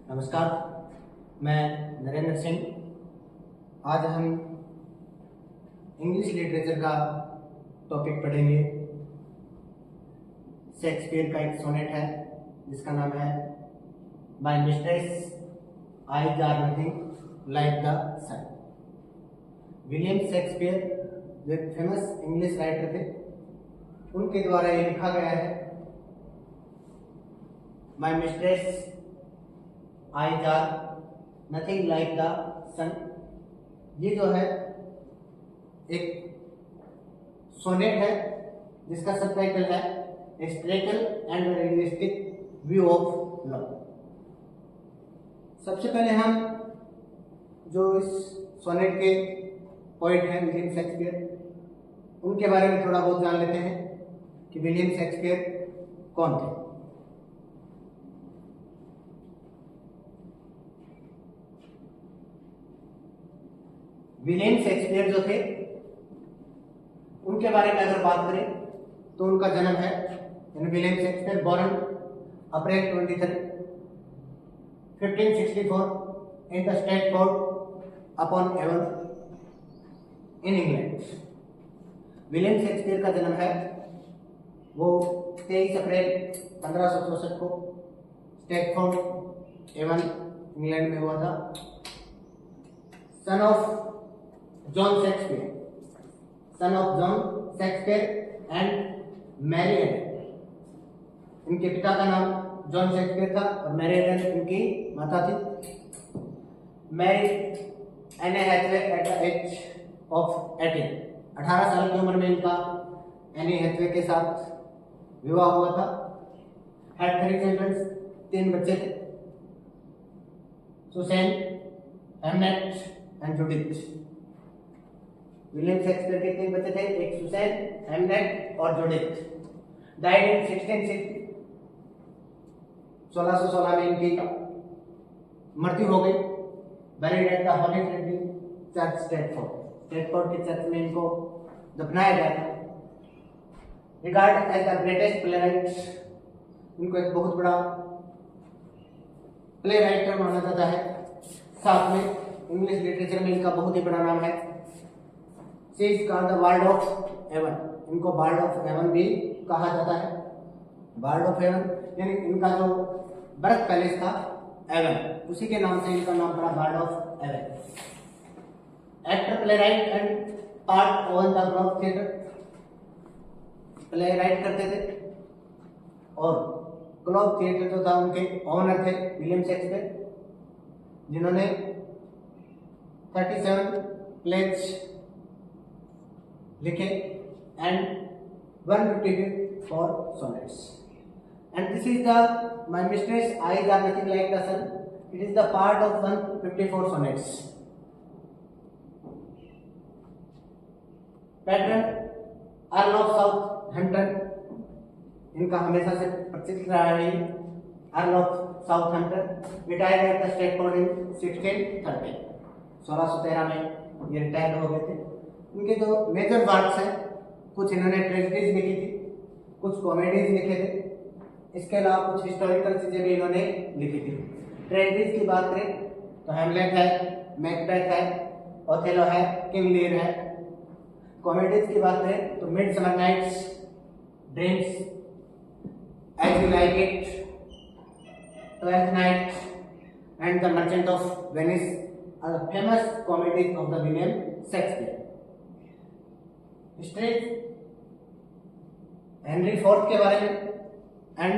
नमस्कार, मैं नरेंद्र सिंह। आज हम इंग्लिश लिटरेचर का टॉपिक पढ़ेंगे। शेक्सपियर का एक सोनेट है जिसका नाम है my mistress eyes are nothing like the sun. William Shakespeare जो एक फेमस इंग्लिश राइटर थे, उनके द्वारा ये लिखा गया है, my mistress eyes are nothing like the sun. ये जो है एक सोनेट है जिसका सबटाइटल है historical and realistic view of love. सबसे पहले हम जो इस सोनेट के पोइट हैं विलियम शेक्सपियर, उनके बारे में थोड़ा बहुत जान लेते हैं कि विलियम शेक्सपियर कौन थे। विलियम शेक्सपियर जो थे, उनके बारे में अगर बात करें तो उनका जन्म है William Shakespeare born April 23, 1564 in the Stratford upon Avon in England. William Shakespeare का जन्म है वो 23 अप्रैल 1564 को स्ट्रैटफोर्ड एवन इंग्लैंड में हुआ था। Son of John Shakespeare and Mary Arden. इनके पिता का नाम जॉन शेक्सपियर था और मैरी एडन इनकी माता थी। Mary Anne Hathaway at the age of 18 साल की उम्र में इनका एनी हैथवे के साथ विवाह हुआ था। हैड 3 चिल्ड्रन, 3 बच्चे थे, Susanna, Hamnet and Judith. William Shakespeare के 3 बच्चे थे, एक सुसैन, हेमनेट और जूडिथ। डाइड इन 1660, 1616 में इनकी मृत्यु हो गई। Buried at the Holy Trinity church Stratford के चर्च में इनको दफनाया गया था। Regard as the greatest playwright, इनको एक बहुत बड़ा प्ले राइटर माना जाता है। साथ में इंग्लिश लिटरेचर में इनका बहुत ही बड़ा नाम है। She is called the bard of Avon, इनको बार्ड ऑफ एवन भी कहा जाता है। बार्ड ऑफ एवन यानी इनका जो बर्थ पैलेस था एवन, उसी के नाम से इनका नाम पड़ा bard of Avon. Actor, playwright and part on the Globe theatre, playwright करते थे और ग्लोब थिएटर जो था उनके ओनर थे विलियम शेक्सपियर, जिन्होंने 37 प्लेज लिखे and 154 sonnets. And this is the my mistress eyes are nothing like the sun. It is the part of 154 sonnets. Patron Earl of Southampton, इनका हमेशा से प्रसिद्ध रहा है Earl of Southampton, retired at the Stratford in 1613, 1613 में ये retire हो गए थे। इनके जो मेजर वर्क्स हैं, कुछ इन्होंने ट्रेजेडीज लिखी थी, कुछ कॉमेडीज लिखे थे, इसके अलावा कुछ हिस्टोरिकल चीजें भी इन्होंने लिखी थी। ट्रेजेडीज की बात करें तो हेमलेट है, मैकबेथ है, ओथेलो है, किंग लीयर है। कॉमेडीज की बात करें तो midsummer night's dreams, as you like it, twelfth night and the merchant of Venice are the famous comedies of the William Shakespeare. History Henry IV के बारे में एंड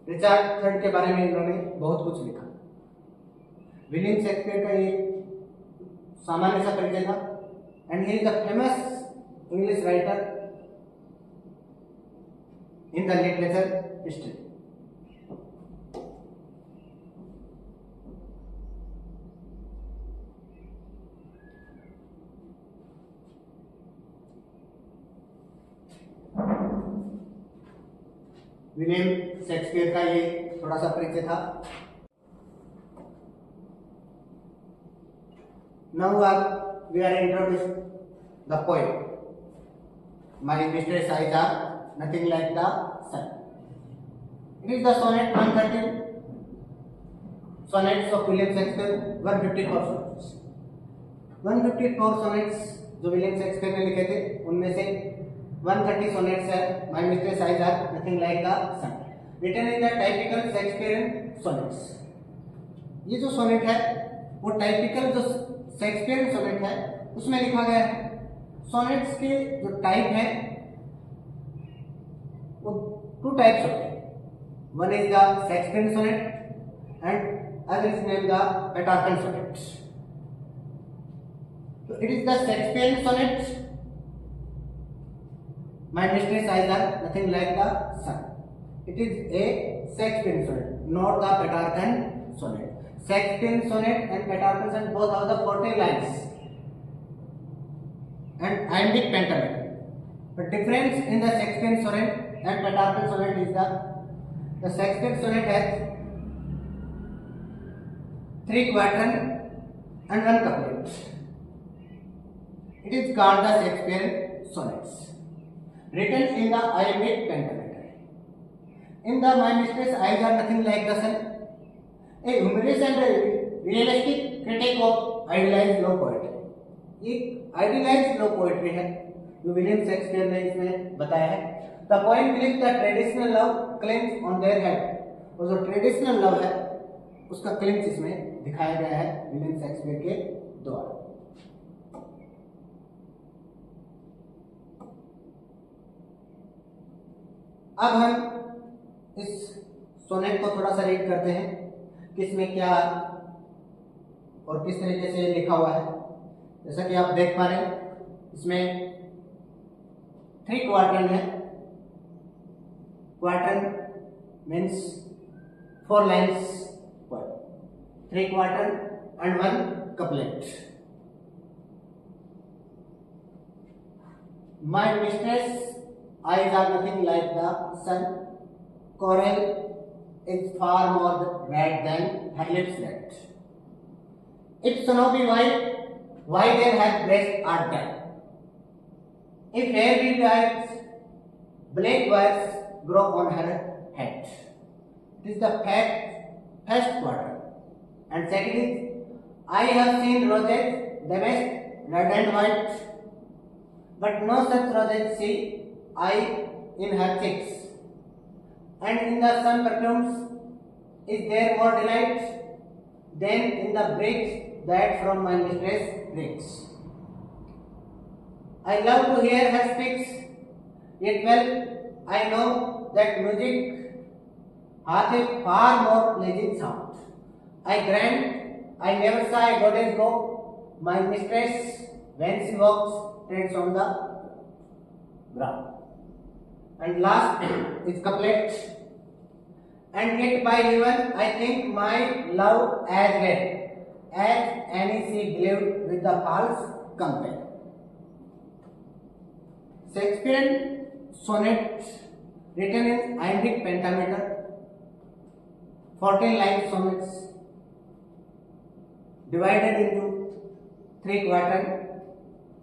रिचर्ड III के बारे में इन्होंने बहुत कुछ लिखा। विलियम शेक्सपियर का ये सामान्य सा परिचय था and he is the famous English writer in the literature history. William Shakespeare का ये थोड़ा सा परिचय था। Now we are introduce the poem my mistress eyes are nothing like the sun. It is the sonnet 113 sonnets of William Shakespeare 154 sonnets. 154 sonnets जो William Shakespeare ने लिखे थे उनमें से 130 सोनेट्स है my mistress eyes are nothing like the sun, written in the typical Shakespearean sonnets. ये जो sonnet है वो टाइपिकल जो शेक्सपियरियन सोनेट है उसमें लिखा गया है। सोनेट्स के जो टाइप है वो 2 टाइप्स होते हैं, one is the Shakespearean sonnet and other is named the Petrarchan sonnet. तो it is the Shakespearean sonnet my mistress eyes are nothing like the sun, it is a Shakespearean sonnet, not the Petrarchan sonnet. Shakespearean sonnet and Petrarchan sonnet both have the 40 lines and iambic pentameter. The difference in the Shakespearean sonnet and Petrarchan sonnet is the Shakespearean sonnet has 3 quatrain and 1 couplet. It is called the Shakespearean sonnets, written in the iambic pentameter. In the My Mistress Eyes Are Nothing Like the Sun, a humorous and realistic critic of idealized love poetry. एक idealized love poetry है जो William Shakespeare ने इसमें बताया है। The poem believes that traditional love claims on their head, और जो traditional love है उसका क्लेम्स इसमें दिखाया गया है विलियम शेक्सपियर के द्वारा। अब हम इस सोनेट को थोड़ा सा रीड करते हैं कि इसमें क्या और किस तरीके से लिखा हुआ है। जैसा कि आप देख पा रहे हैं इसमें 3 क्वार्टन है। Quatrain means 4 lines, 3 quatrain and 1 couplet. My mistress eyes are nothing like the sun, coral is far more red than her lips red. If snow be white, why there her breasts are dull? If hair be white, black wires grow on her head. This is the first quarter. And second is, I have seen roses, the best red and white, but no such roses see I in her cheeks, and in the sun perfumes is there more delight than in the breeze that from my mistress breaks. I love to hear her speaks, yet well I know that music hath a far more pleasing sound. I grant I never saw a goddess go, my mistress when she walks treads on the ground. And last is couplet. And yet by heaven I think my love as red as any she believed with the false compare. Shakespearean sonnet written in iambic pentameter, 14 line sonnets divided into 3 quatrain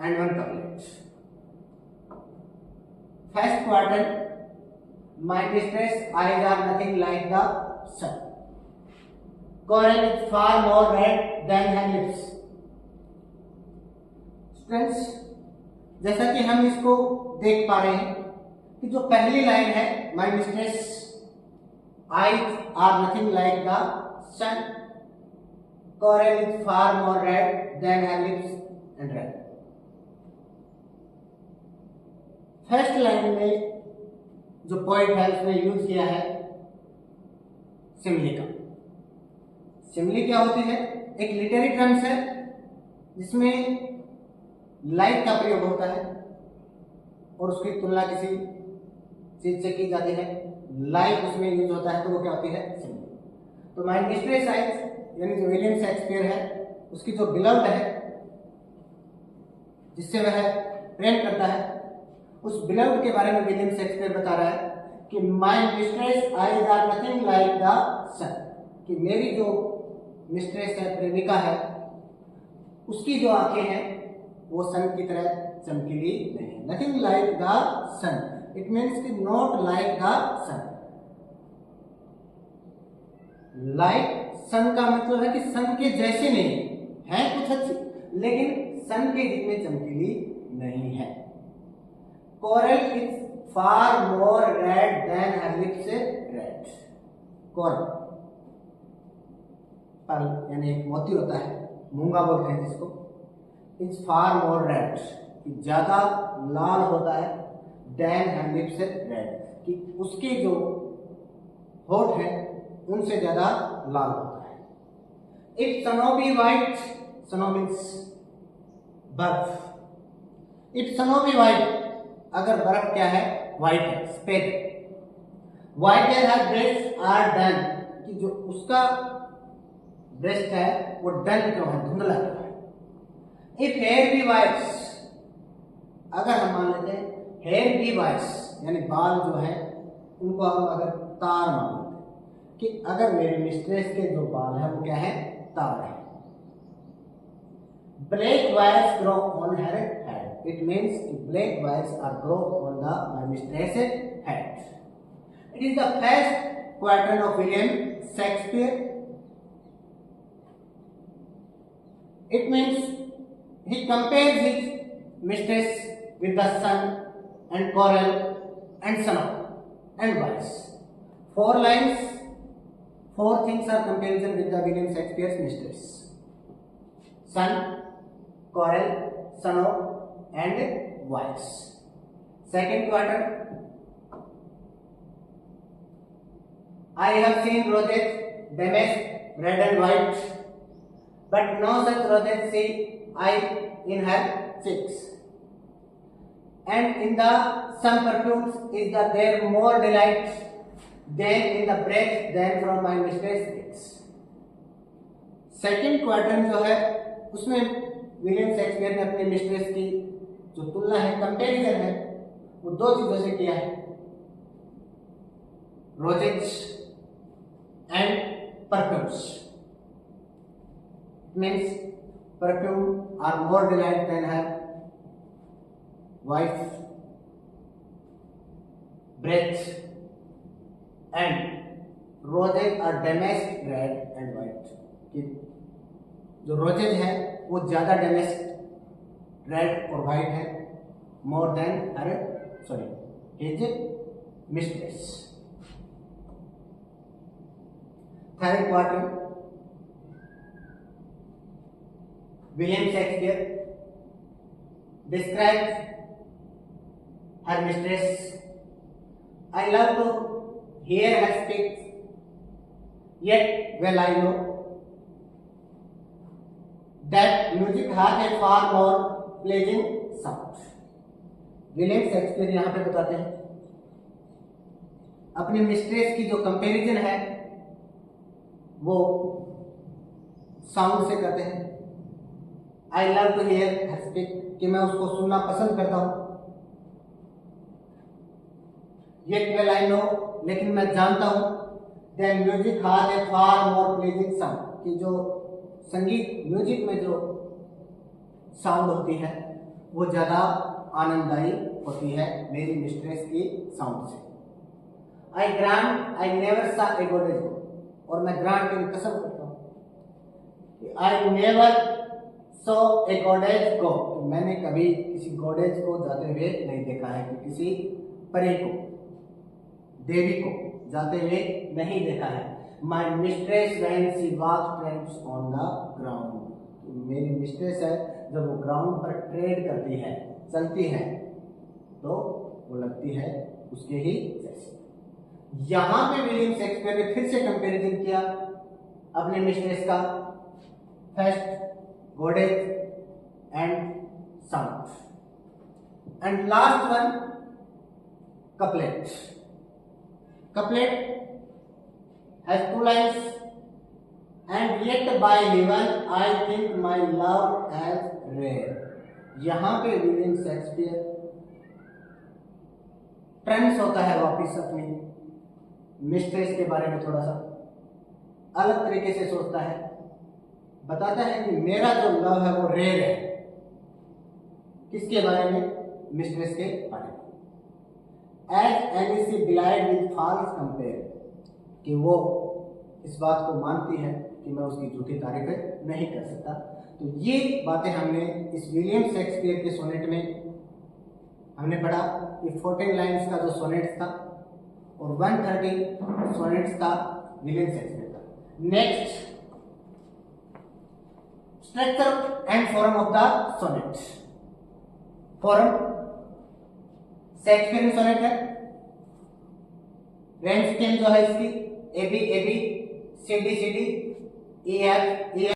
and 1 couplet. First quatrain, my mistress eyes are nothing like the sun, coral is far more red than her lips. Students, जैसा कि हम इसको देख पा रहे हैं कि जो पहली लाइन है my mistress eyes are nothing like the sun, coral is far more red than her lips and red. First line में जो पॉइंट है उसने यूज किया है सिमिली का। सिमिली क्या होती है? एक लिटरेरी टर्म्स है जिसमें लाइक का प्रयोग होता है और उसकी तुलना किसी चीज से की जाती है। लाइक उसमें यूज होता है तो वो क्या होती है? सिमिली। तो माय मिस्ट्रेस आइज यानी जो विलियम शेक्सपियर है उसकी जो बिलव्ड है जिससे वह प्रेम करता है, उस बिलव्ड के बारे में विलियम शेक्सपियर बता रहा है कि my mistress eyes are nothing like the sun, कि मेरी जो मिस्ट्रेस है, प्रेमिका है, उसकी जो आंखें हैं वो सन की तरह चमकीली नहीं। Nothing like the sun, it means कि not like the sun, like sun का मतलब है कि सन के जैसे नहीं है, कुछ अच्छी, लेकिन सन के जितने चमकीली नहीं है। Coral is far more red than her lips red. Coral pearl यानी एक मोती होता है, मूंगा बोलते हैं जिसको, इज फार मोर रेड, ज्यादा लाल होता है, देन हर लिप्स रेड, कि उसके जो होठ है उनसे ज्यादा लाल होता है। If snow be white, snow means बर्फ, इफ स्नो बी वाइट, अगर बर्फ क्या है, व्हाइट है, सफेद, white as her breast are dun, कि जो उसका ब्रेस्ट है वो डन क्यों है, धुंधला क्यों है। इफ हेयर बी वाइट, अगर हम मान लेते हैं हेयर बी वाइट यानी बाल जो है उनको हम अगर तार मान लेते हैं कि अगर मेरे मिस्ट्रेस के जो बाल है वो क्या है, तार है। Black wires grow on her head, it means black wires are grow on the my mistress head. It is the first quarter of William Shakespeare. It means he compares his mistress with the sun and coral and snow and vice. 4 lines, 4 things are comparison with the William Shakespeare's mistress: sun, coral, snow and vice. Second quarter. I have seen roses, damask, red and white, but no such roses see I in her cheeks. And in the some perfumes is the there more delight than in the breath than from my mistress lips. Second quarter जो है उसमें William Shakespeare ने अपने mistress की जो तुलना है, comparison है, वो 2 चीजों से किया है, roses and perfumes. Means perfume are more delight than her wife, breath, and roses are damask red and white, कि जो रोजेज है वो ज्यादा डैमेस्क रेड और वाइट है, more than her his mistress. Third quarter, William Shakespeare describes her mistress. I love to hear her speak, yet well I know that music has a far more pleasing sound. William Shakespeare यहाँ पे बताते हैं अपनी mistress की जो comparison है वो sound से करते हैं। I love to hear her speak, कि मैं उसको सुनना पसंद करता हूँ। Yet well I know, लेकिन मैं जानता हूँ that music has a far more pleasing sound, कि जो संगीत म्यूजिक में जो साउंड होती है वो ज़्यादा आनंददायी होती है मेरी मिस्ट्रेस की साउंड से। I grant I never saw a goddess go, और मैं ग्रांट की कसम करता हूँ I never so A goddess को, मैंने कभी किसी गॉडेज को जाते हुए नहीं देखा है, कि किसी परी को, देवी को जाते हुए नहीं देखा है। My mistress when she walks treads on the ground, मेरी मिस्ट्रेस है जब वो ग्राउंड पर ट्रेड करती है, चलती है, तो वो लगती है उसके ही जैसे। यहाँ पे विलियम शेक्सपियर ने फिर से कंपैरिजन किया अपने मिस्ट्रेस का, first goddess and sound, and last one couplet. Couplet has 2 lines, and yet by heaven I think my love as rare. यहाँ पे विलियम शेक्सपियर ट्रेंड्स होता है वापिस अपनी मिस्ट्रेस के बारे में थोड़ा सा अलग तरीके से सोचता है, बताता है कि मेरा जो लव है वो रेयर है। किसके बारे में? मिस्ट्रेस के बारे में। As any she delight with false compare, कि वो इस बात को मानती है कि मैं उसकी झूठी तारीफ नहीं कर सकता। तो ये बातें हमने इस विलियम शेक्सपियर के सोनेट में हमने पढ़ा। ये 14 लाइन्स का जो सोनेट था और 130 सोनेट्स था विलियम शेक्सपियर का। Next, structure and form of the sonnet. Form, Shakespeare sonnet है, रेंज स्केल जो है इसकी AB AB, CD CD, EF EF,